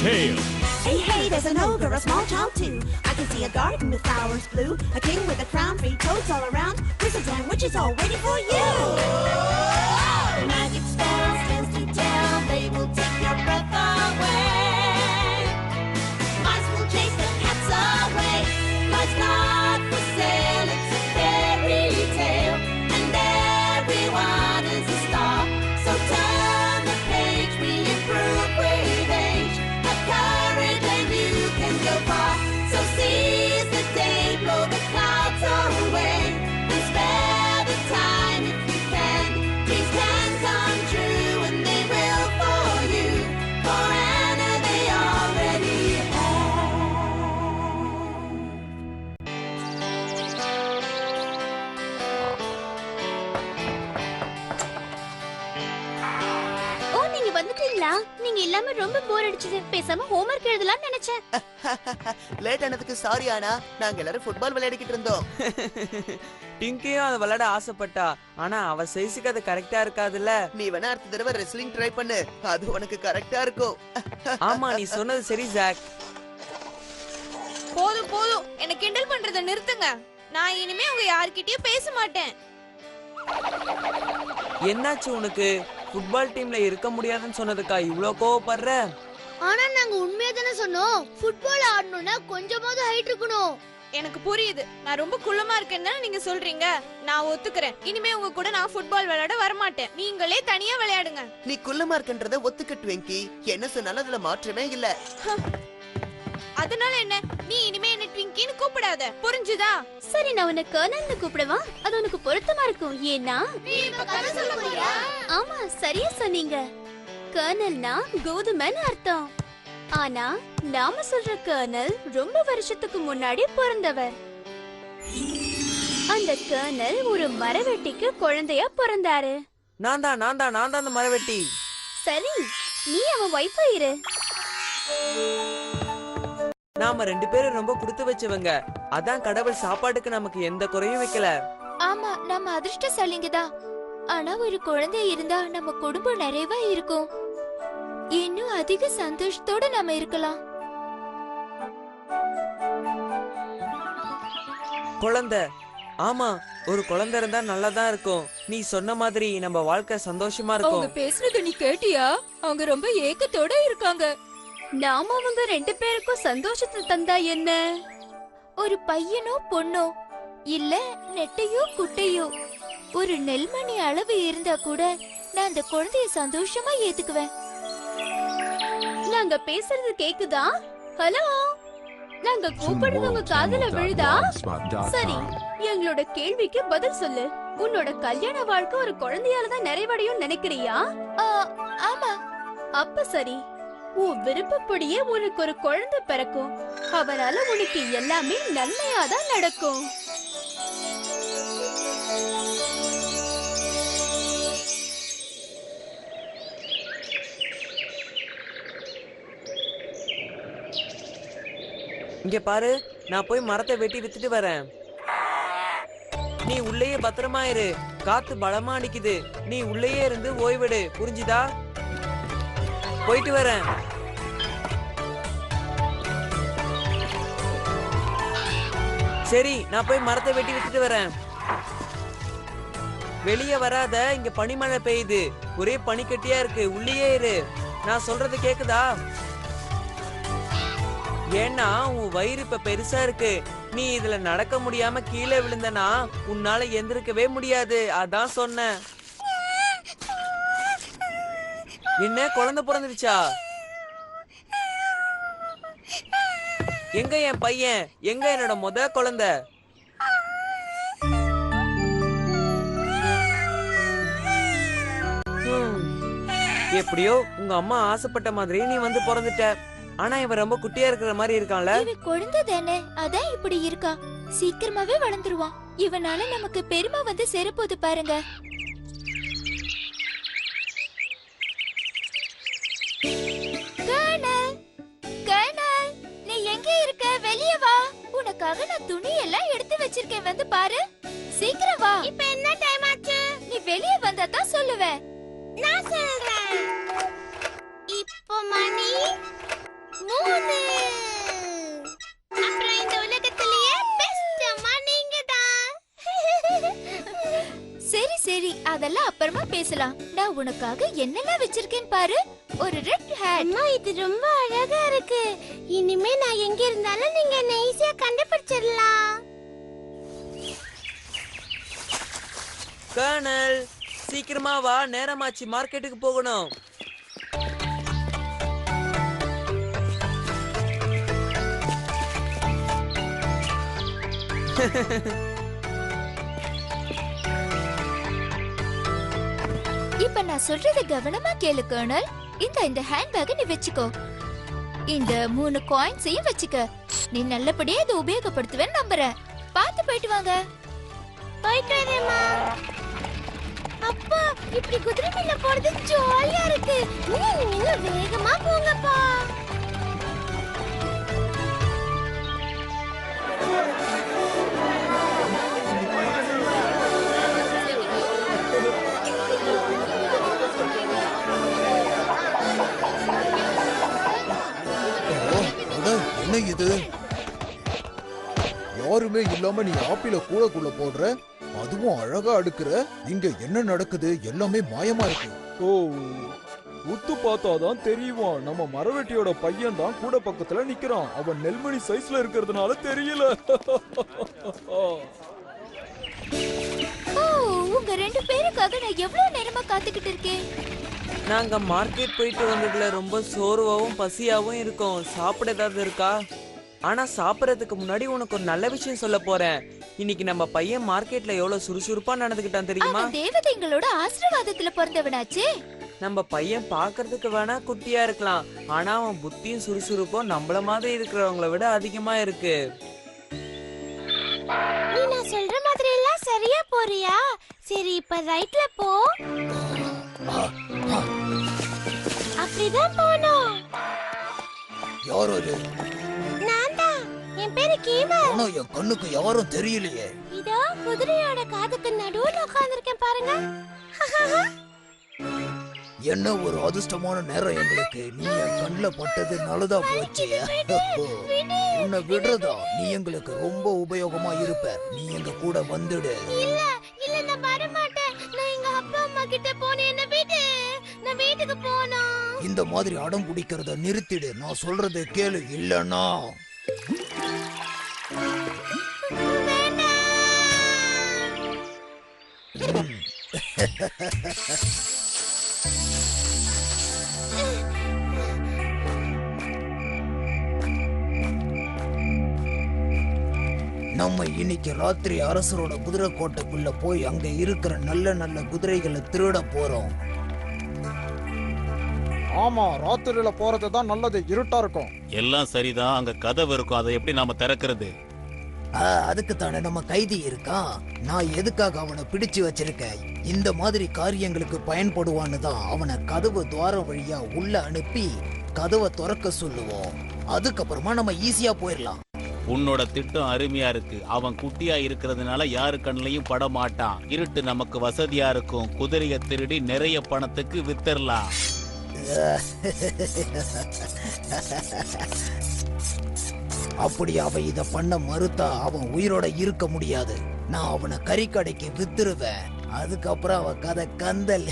tale. Hey, hey, there's an ogre, a small child too. I can see a garden with flowers blue, a king with a crown, 3 toads all around, wizards and witches all waiting for you. Magic spells, tales to tell, they will take your breath away. Mice will chase the cats away. Life's not for sale, it's a fairy tale, and everyone is a star. So turn the page, we improve with age. Have courage and you can go far. So seize the day, blow the clouds away, and spare the time if you can. Dreams can come true and they will for you. For Anna they already have. ஓ, நீங்க வந்துட்டீங்களா? நீங்க இல்லாம ரொம்ப போர் அடிச்சது. பேசாம homework எழுதலாம்னு நினைச்சேன். Late ஆனதுக்கு sorry ஆனா, நாங்க எல்லாரும் ஃபுட்பால் விளையாடிக்கிட்டு இருந்தோம். டிங்கியும் அதை விளையாட ஆசைப்பட்டா, ஆனா அவ சைஸுக்கு அது கரெக்டா இருக்காதுல்ல. நீ வேணா அடுத்த தடவை ரெஸ்லிங் ட்ரை பண்ணு, அது உனக்கு கரெக்டா இருக்கும். ஆமா, நீ சொன்னது சரி ஜாக். போதும் போதும், என்ன கிண்டல் பண்றத நிறுத்துங்க. நான் இனிமே உங்க யார்கிட்டயும் பேச மாட்டேன். என்னாச்சு உனக்கு? ஃபுட்பால் டீம்ல இருக்க முடியாதுன்னு சொன்னதுக்கா இவ்ளோ கோவப்படுற? ஆனா நாங்க உண்மையா தானே சொன்னோம். ஃபுட்பால் ஆடணும்னா கொஞ்சமாவது ஹைட் இருக்கணும். எனக்கு புரியுது, நான் ரொம்ப குள்ளமா இருக்கேன்னு நீங்க சொல்றீங்க. நான் ஒத்துக்கிறேன். இனிமே உங்க கூட நான் ஃபுட்பால் விளையாட வரமாட்டேன். நீங்களே தனியா விளையாடுங்க. நீ குள்ளமா இருக்கன்றத ஒத்துக்கிட்டு வெங்கி, என்ன சொன்னாலும் அதுல மாற்றமே இல்ல. அதனால என்ன? நீ இனிமே என்ன ட்விங்கின்னு கூப்பிடாத, புரிஞ்சுதா? சரி, நான் உன்னை கர்னல்னு கூப்பிடவா? அது உனக்கு பொருத்தமா இருக்கும். ஏன்னா ஆமா, சரியா சொன்னீங்க. கர்னல்னா கோதுமைன்னு அர்த்தம். ஆனா நாம சொல்ற கர்னல் ரொம்ப வருஷத்துக்கு முன்னாடி பிறந்தவர். அந்த கர்னல் ஒரு மரவெட்டிக்கு குழந்தையா பிறந்தாரு. நான் தான் அந்த மரவெட்டி. சரி, நீ அவன் வைஃபா இரு. நாம 2 பேரும் ரொம்ப கொடுத்து வச்சவங்க. அதான் கடவுள் சாப்பாட்டுக்கு நமக்கு எந்த குறையும் வைக்கல. ஆமா, நம்ம அதிர்ஷ்டசாலிங்கதான். ஆனா ஒரு குழந்தை இருந்தா நம்ம குடும்பம் நிறைவா இருக்கும். இன்னும் அதிக சந்தோஷத்தோட நாம இருக்கலாம். குழந்தை, ஆமா, ஒரு குழந்தை இருந்தா நல்லாதான் இருக்கும். நீ சொன்ன மாதிரி நம்ம வாழ்க்கை சந்தோஷமா இருக்கும். அவங்க பேசுறது நீ கேட்டியா? அவங்க ரொம்ப ஏக்கத்தோட இருக்காங்க. நாம அவங்க 2 பேருக்கும் சந்தோஷத்தை தந்தா என்ன? ஒரு பையனோ பொண்ணோ, இல்ல நெட்டையோ குட்டையோ, ஒரு நெல்மணி அளவு இருந்தா கூட நான் அந்த குழந்தைய சந்தோஷமா ஏத்துக்குவேன். நாங்க பேசுறது கேக்குதா? ஹலோ, நாங்க கூப்பிடுறது உங்க காதுல விழுதா? சரி, எங்களோட கேள்விக்கு பதில் சொல்லு. உன்னோட கல்யாண வாழ்க்கை ஒரு குழந்தையால தான் நிறைவடையும் நினைக்கிறியா? ஆமா. அப்ப சரி, உன் விருப்பப்படியே உனக்கு ஒரு குழந்தை பிறக்கும். அவனால உனக்கு எல்லாமே நன்மையாதான் நடக்கும். இங்க பாரு, நான் போய் மரத்தை வெட்டி வித்துட்டு வரேன். நீ உள்ளேயே பத்திரமா இரு. காத்து பலமா அடிக்குது. நீ உள்ளேயே இருந்து ஓய்வெடு, புரிஞ்சுதா? போயிட்டு வரேன். சரி, நான் போய் மரத்தை வெட்டி வித்துட்டு வரேன். வெளியே வராத, இங்க பனிமழை பெய்யுது. ஒரே பனிக்கட்டியா இருக்கு. உள்ளேயே இரு. நான் சொல்றது கேக்குதா? ஏன்னா உன் வயிறு இப்ப பெருசா இருக்கு. நீ இதுல நடக்க முடியாம கீழே விழுந்தனா உன்னால எந்திருக்கவே முடியாது. அதான் சொன்னேன். என்ன, குழந்தை பிறந்துருச்சா? எங்க என் பையன்? எங்க என்னோட முத குழந்தை? எப்படியோ உங்க அம்மா ஆசைப்பட்ட மாதிரி நீ வந்து பிறந்துட்ட. ஆனா இவன் ரொம்ப குட்டியா இருக்கிற மாதிரி இருக்கான்ல. இவன் குழந்தை தானே, அதான் இப்படி இருக்கா. சீக்கிரமாவே வளர்ந்துருவான். இவனால நமக்கு பெருமை வந்து சேரப்போது பாருங்க. நீ எங்க இருக்க? வெளியே வா. உனக்காக நான் துணி எல்லாம் எடுத்து வச்சிருக்கேன், வந்து பாரு. சீக்கிரம் வா. இப்ப என்ன டைம் ஆச்சு? நீ வெளியே வந்தா தான் சொல்லுவேன். நான் சொல்றேன். இப்போ மணி பேசலாம். நான் உனக்காக என்னெல்லாம் வச்சிருக்கேன் பாரு. ஒரு ரெட் ஹேட். அம்மா இது ரொம்ப அழகா இருக்கு. இனிமே நான் எங்க இருந்தாலும் நீங்க என்ன ஈஸியா கண்டுபிடிச்சிடலாம். கர்னல், சீக்கிரமா வா, நேரமாச்சு, மார்க்கெட்டுக்கு போகணும். இப்ப நான் சொல்றத கவனமா கேளு கர்னல். இந்த ஹேண்ட்பேக் நீ வெச்சுக்கோ. இந்த 3 காயின்ஸையும் வச்சுக்க. நீ நல்லபடியா இதை உபயோகப்படுத்துவேன்னு நம்புறேன். பார்த்து போயிட்டு வாங்க. போயிட்டு வரேம்மா. அப்பா இப்படி குதிரை மேல போறது ஜாலியா இருக்கு. நீங்க வேகமா போங்கப்பா. என்ன இது? யாருமே இல்லாம நீ ஆப்பிள கூடக்குள்ள போடுற, அதுவும் அழகா அடுக்குற. இங்க என்ன நடக்குது? எல்லாமே மாயமா இருக்கு. ஓ, உத்து பார்த்தாதான் தெரியுமா? நம்ம மரவெட்டியோட பையன் தான் கூட பக்கத்துல நிக்கிறான். அவன் நெல்மணி சைஸ்ல இருக்கிறதுனால தெரியல. உங்க 2 பேருக்காக நான் எவ்வளவு நேரமா காத்துக்கிட்டு இருக்கேன். நாங்க மார்க்கெட் போயிட்டு வந்ததுல ரொம்ப சோர்வாவும் பசியாவும் இருக்கோம். சாப்பிட ஏதாவது இருக்கா? ஆனா சாப்பிடறதுக்கு முன்னாடி உனக்கு ஒரு நல்ல விஷயம் சொல்ல போறேன். இன்னைக்கு நம்ம பையன் மார்க்கெட்ல எவ்வளவு சுறுசுறுப்பா நடந்துக்கிட்டான் தெரியுமா? அவன் தேவதைங்களோட ஆசீர்வாதத்துல பிறந்தவனாச்சே. நம்ம பையன் பாக்குறதுக்கு வேணா குட்டியா இருக்கலாம், ஆனா அவன் புத்தியும் சுறுசுறுப்பும் நம்மள மாதிரி இருக்கிறவங்கள விட அதிகமா இருக்கு. நீ நான் சொல்ற மாதிரி எல்லாம் சரியா போறியா? சரி இப்ப ரைட்ல போ. அப்படிதான் போணும். யாரோ இது? நான் தான். என் பேரு கீவல். ஆனா என் கண்ணுக்கு யாரும் தெரியலையே. இதோ குதிரையோட காதுக்கு நடுவுல உட்கார்ந்திருக்கேன் பாருங்க. என்ன ஒரு அதிர்ஷ்டமான நேரம் எங்களுக்கு. நீ என் கண்ணுல பட்டது நல்லதா போச்சு. உன்னை விடுறதா? நீ எங்களுக்கு ரொம்ப உபயோகமா இருப்ப. நீ எங்க கூட வந்துடு. இல்ல இல்ல நான் வர மாட்டேன். நான் எங்க அப்பா அம்மா கிட்ட போனேன். என்ன விடு. நான் வீட்டுக்கு போணும். இந்த மாதிரி அடம் பிடிக்கிறத நிறுத்திடு. நான் சொல்றதை கேளு. இல்லன்னா நம்ம இன்னைக்கு ராத்திரி அரசரோட குதிரை கோட்டைக்குள்ள போய் அங்க இருக்கிற நல்ல நல்ல குதிரைகளை திருட போறோம். ஆமா, ராத்திரியில போறது தான் நல்லது. இருட்டா இருக்கும். எல்லாம் சரிதான். அங்க கதவு இருக்கும். அதை எப்படி நாம திறக்கிறது? அதுக்கு தானே நம்ம கைதி இருக்கான். நான் எதுக்காக அவனை பிடிச்சு வச்சிருக்கேன்? இந்த மாதிரி காரியங்களுக்கு பயன்படுவான்னு தான் அவனை கதவு துவாரம் வழியா உள்ள அனுப்பி கதவை திறக்க சொல்லுவோம். அதுக்கப்புறமா நம்ம ஈஸியா போயிடலாம். உன்னோட திட்டம் அருமையா இருக்கு. அவன் குட்டியா இருக்கிறதுனால யாரு கண்ணிலையும் பட மாட்டான். இருட்டு நமக்கு வசதியா இருக்கும். குதிரையை திருடி நிறைய பணத்துக்கு வித்தரலாம். அப்படி அவன் இத பண்ண மறுத்தா அவன் உயிரோட இருக்க முடியாது. நான் அவனை கறிக்கடைக்கு வித்துருவேன். அதுக்கப்புறம் அவன் கதை கந்தல்.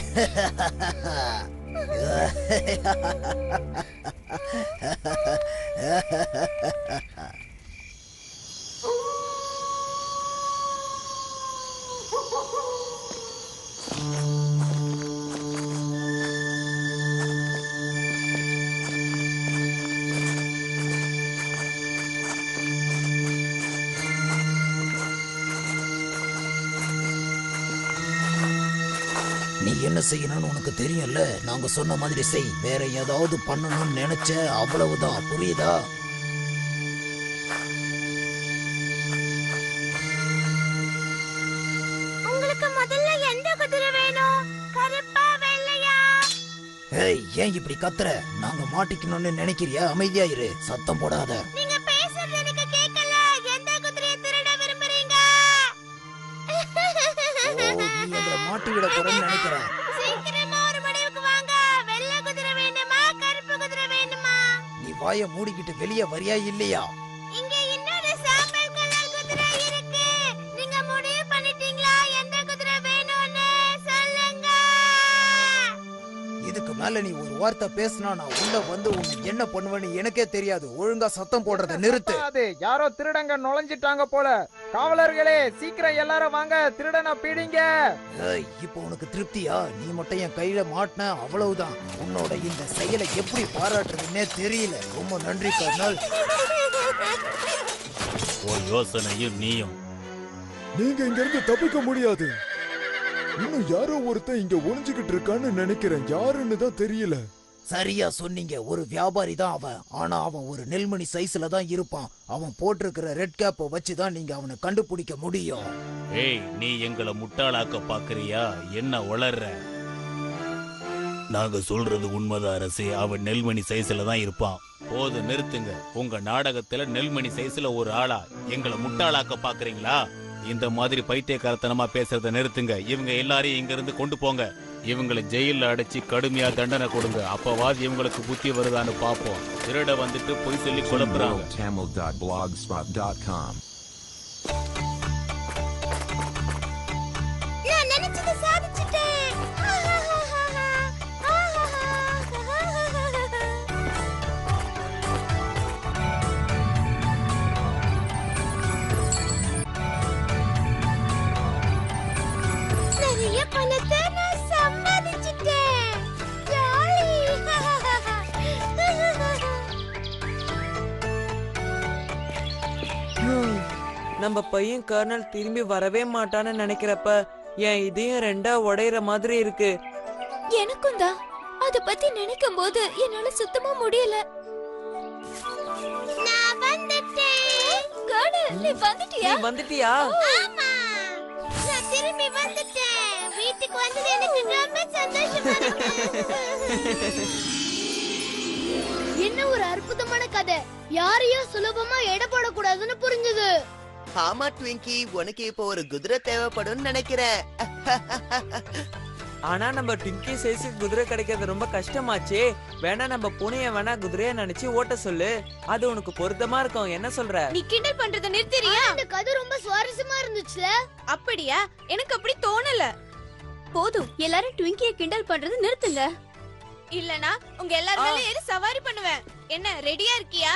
நீ என்ன செய்யணும்னு உனக்கு தெரியும்ல. நாங்க சொன்ன மாதிரி செய். வேற ஏதாவது பண்ணணும்னு நினைச்ச அவ்வளவுதான். புரியுதா? உங்களுக்கு முதல்ல எந்த குதிரை வேணும்? கருப்பா வெள்ளையா? ஏய், ஏன் இப்படி கத்துற? நாங்க மாட்டிக்கணும்னு நினைக்கிறியா? அமைதியா இரு. சத்தம் போடாத. நீங்க பேசுறது எனக்கு கேட்கல. எந்த குதிரையை திருட விரும்புறீங்க? நீ எங்களை மாட்டி விட போறேன்னு நினைக்கிறேன். சீக்கிரமா ஒரு முடிவுக்கு வாங்க. வெள்ளை குதிரை வேணுமா கருப்பு குதிரை வேணுமா? நீ வாயை மூடிக்கிட்டு வெளியே வரியா இல்லையா? இங்க இன்னொரு சாம்பல் கலர் குதிரை இருக்கு. நீங்க முடிவு பண்ணிட்டீங்களா எந்த குதிரை வேணும்னு? சொல்லுங்க. மேல நீ ஒரு வார்த்தை பேசினா நான் உள்ள வந்து உன்னை என்ன பண்ணுவேன்னு எனக்கே தெரியாது. ஒழுங்கா சத்தம் போடுறத நிறுத்து. அது யாரோ திருடங்க நுழைஞ்சிட்டாங்க போல. காவலர்களே, சீக்கிரம் எல்லாரும் வாங்க, திருடனை பிடிங்க. ஏய், இப்போ உனக்கு திருப்தியா? நீ மட்டும் என் கையில மாட்டின, அவ்வளவுதான். உன்னோட இந்த செயலை எப்படி பாராட்டுறதுன்னே தெரியல. ரொம்ப நன்றி கர்னல். ஓ யோசனையும் நீயும். நீங்க இங்க இருந்து தப்பிக்க முடியாது. இன்னும் யாரோ ஒருத்தன் இங்க ஒளிஞ்சுகிட்டு இருக்கான்னு நினைக்கிறேன். யாருன்னு தான் தெரியல. சரியா சொன்னீங்க. ஒரு வியாபாரி தான் அவன். ஆனா அவன் ஒரு நெல்மணி சைஸ்ல தான் இருப்பான். அவன் போட்டிருக்கிற ரெட் கேப்பை வச்சுதான் நீங்க அவனை கண்டுபிடிக்க முடியும். ஏய், நீ எங்களை முட்டாளாக்க பாக்குறியா? என்ன வளர்ற? நாங்க சொல்றது உண்மைதான் அரசே. அவன் நெல்மணி சைஸ்ல தான் இருப்பான். போது நிறுத்துங்க. உங்க நாடகத்துல நெல்மணி சைஸ்ல ஒரு ஆளா எங்களை முட்டாளாக்க பாக்குறீங்களா? இந்த மாதிரி பைத்தியக்காரத்தனமா பேசுறத நிறுத்துங்க. இவங்க எல்லாரையும் இங்க இருந்து கொண்டு போங்க. இவங்களை ஜெயில அடைச்சு கடுமையா தண்டனை கொடுங்க. அப்பவாது இவங்களுக்கு புத்தி வருதான்னு பாப்போம். திருட வந்துட்டு பொய் சொல்லி குழப்புறாங்க. நான் நினைச்சதை சாதிச்சிட்டேன். நிறைய பணத்தை நான் சம்பாதிச்சிட்டேன். ஜாலி. நம்ம பையன் கர்னல் திரும்பி வரவே மாட்டான்னு நினைக்கிறப்ப என் இதையும் ரெண்டா உடையிற மாதிரி இருக்கு. எனக்கும் தான். அத பத்தி நினைக்கும் போது என்னால சுத்தமா முடியல. நான் வந்துட்டேன். கர்னல், நீ வந்துட்டியா? நீ வந்துட்டியா? ஆமா, நான் திரும்பி வந்துட்டேன். வீட்டுக்கு வந்தது எனக்கு ரொம்ப சந்தோஷமா இருக்கு. என்ன ஒரு அற்புதமான கதை. யாரையும் சுலபமா எடை போடக்கூடாதுன்னு புரிஞ்சுது. ஆமா ட்விங்கி, உனக்கு இப்போ ஒரு குதிரை தேவைப்படும் நினைக்கிறேன். ஆனா நம்ம டிங்கி சைஸுக்கு குதிரை கிடைக்கிறது ரொம்ப கஷ்டமாச்சே. வேணா நம்ம பூனைய வேணா குதிரையா நினைச்சு ஓட்ட சொல்லு. அது உனக்கு பொருத்தமா இருக்கும். என்ன சொல்ற? நீ கிண்டல் பண்றத நிறுத்துறியா? இந்த கதை ரொம்ப சுவாரஸ்யமா இருந்துச்சுல. அப்படியா? எனக்கு அப்படி தோணல. போதும், எல்லாரும் ட்விங்கியை கிண்டல் பண்றது நிறுத்துங்க. இல்லனா உங்க எல்லாரும் மேல ஏறி சவாரி பண்ணுவேன். என்ன ரெடியா இருக்கியா?